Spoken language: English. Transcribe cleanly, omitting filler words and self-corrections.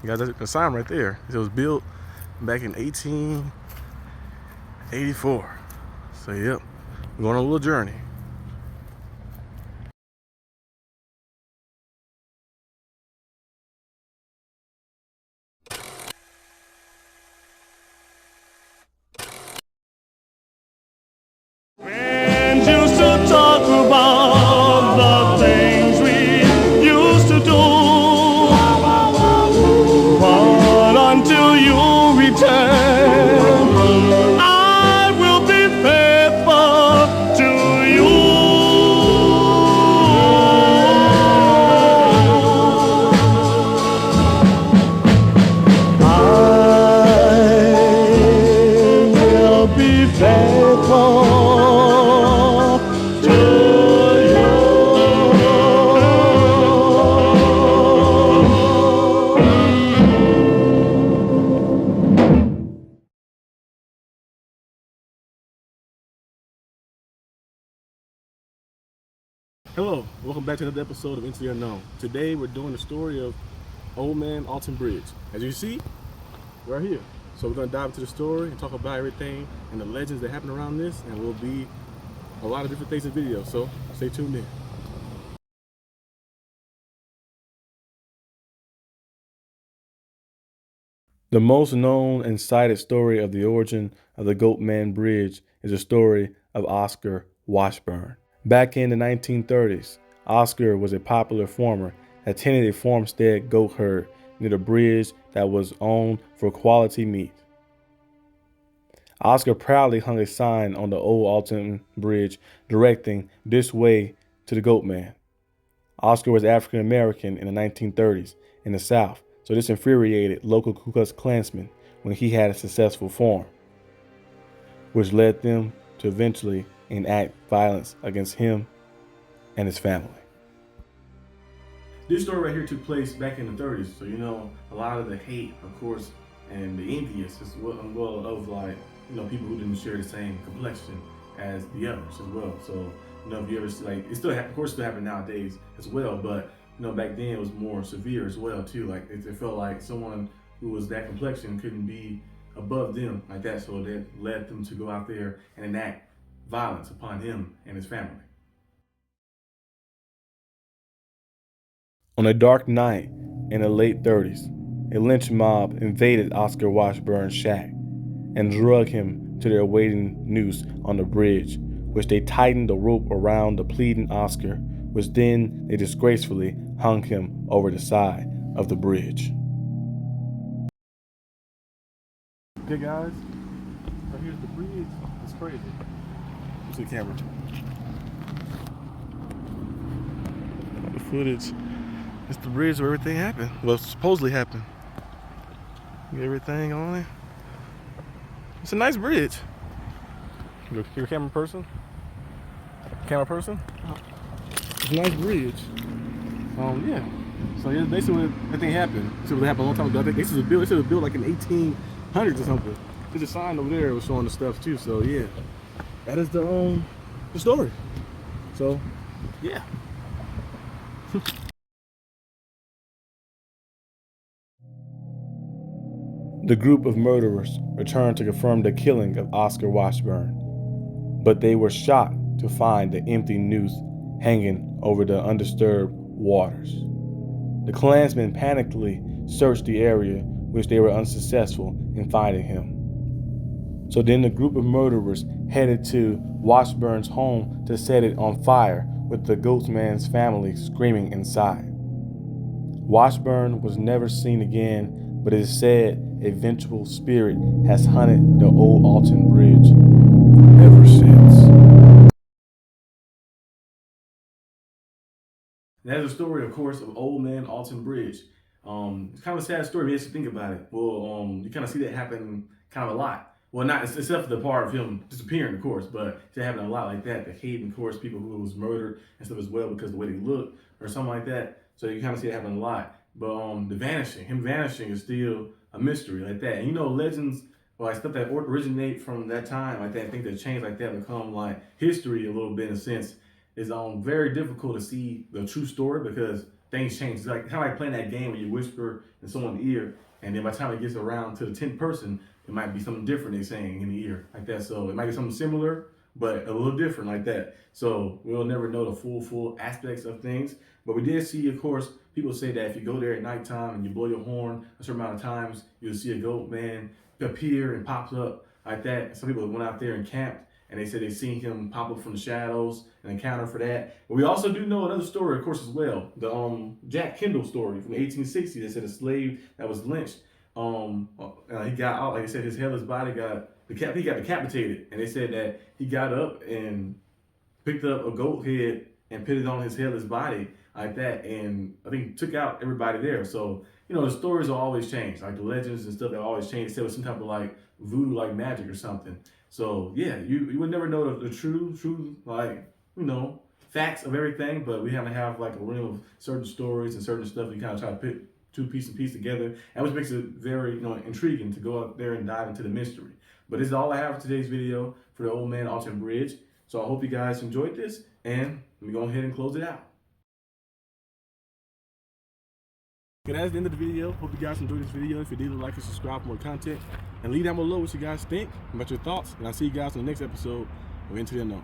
You got the sign right there. It was built back in 1884. So yep, we're going on a little journey. Friends used to talk about the things we used to do, but until you return, I will be faithful to you. I will be faithful to you. Hello, welcome back to another episode of Into the Unknown. Today we're doing the story of Old Man Alton Bridge. As you see, we're here. So we're gonna dive into the story and talk about everything and the legends that happen around this, and will be a lot of different things in the video. So stay tuned in. The most known and cited story of the origin of the Goatman Bridge is the story of Oscar Washburn. Back in the 1930s, Oscar was a popular farmer that tended a farmstead goat herd near the bridge that was owned for quality meat. Oscar proudly hung a sign on the old Alton Bridge directing this way to the Goatman. Oscar was African American in the 1930s in the South, so this infuriated local Ku Klux Klansmen when he had a successful farm, which led them to eventually enact violence against him and his family. This story right here took place back in the 30s, so a lot of the hate, of course, and the envious as well of people who didn't share the same complexion as the others as well. So if you ever it still of course still happen nowadays as well, but back then it was more severe as well too. Like it felt like someone who was that complexion couldn't be above them like that, so that led them to go out there and enact violence upon him and his family. On a dark night in the late 30s, a lynch mob invaded Oscar Washburn's shack and drug him to their waiting noose on the bridge, which they tightened the rope around the pleading Oscar, which then they disgracefully hung him over the side of the bridge. Okay guys, so here's the bridge. It's crazy. Let's see the camera. The footage. It's the bridge where everything happened. Well, supposedly happened. Get everything on it. It's a nice bridge. You're a camera person? Camera person? It's a nice bridge. Yeah. So yeah, basically what that thing happened. So what happened a long time ago. I think this was built like in 1800s or something. There's a sign over there that was showing the stuff too. So yeah, that is the story. So yeah. The group of murderers returned to confirm the killing of Oscar Washburn, but they were shocked to find the empty noose hanging over the undisturbed waters. The Klansmen panickingly searched the area, which they were unsuccessful in finding him. So then the group of murderers headed to Washburn's home to set it on fire, with the Goatman's family screaming inside. Washburn was never seen again, but it is said a vengeful spirit has haunted the old Alton Bridge ever since. That's the story, of course, of Old Man Alton Bridge. It's kind of a sad story, makes you think about it. Well, you kind of see that happen kind of a lot. Well, not except for the part of him disappearing, of course, but it happened a lot like that. The hate, of course, people who was murdered and stuff as well because of the way they looked or something like that. So you kind of see it happen a lot. But the vanishing, him vanishing is still a mystery like that. And legends or like stuff that originate from that time like that, things that change like that become like history a little bit in a sense. Is very difficult to see the true story because things change. It's like kind of like playing that game where you whisper in someone's ear, and then by the time it gets around to the 10th person, it might be something different they're saying in the ear like that. So it might be something similar, but a little different like that. So we'll never know the full aspects of things. But we did see, of course, people say that if you go there at nighttime and you blow your horn a certain amount of times, you'll see a Goatman appear and pops up like that. Some people went out there and camped, and they said they seen him pop up from the shadows and encounter for that. But we also do know another story, of course, as well. The Jack Kendall story from 1860 that said a slave that was lynched. He got out, like I said, his headless body he got decapitated, and they said that he got up and picked up a goat head and put it on his headless body like that, and I think took out everybody there. So the stories will always change, like the legends and stuff that always change. They said it was some type of like voodoo, like magic or something. So yeah, you would never know the true like facts of everything, but we have to have like a realm of certain stories and certain stuff. You kind of try to put two pieces and piece together, and which makes it very intriguing to go out there and dive into the mystery. But this is all I have for today's video for the Old Man Alton Bridge. So I hope you guys enjoyed this, and let me go ahead and close it out. Okay, that's the end of the video. Hope you guys enjoyed this video. If you did, like and subscribe for more content, and leave down below what you guys think about your thoughts. And I'll see you guys in the next episode of Into the Unknown.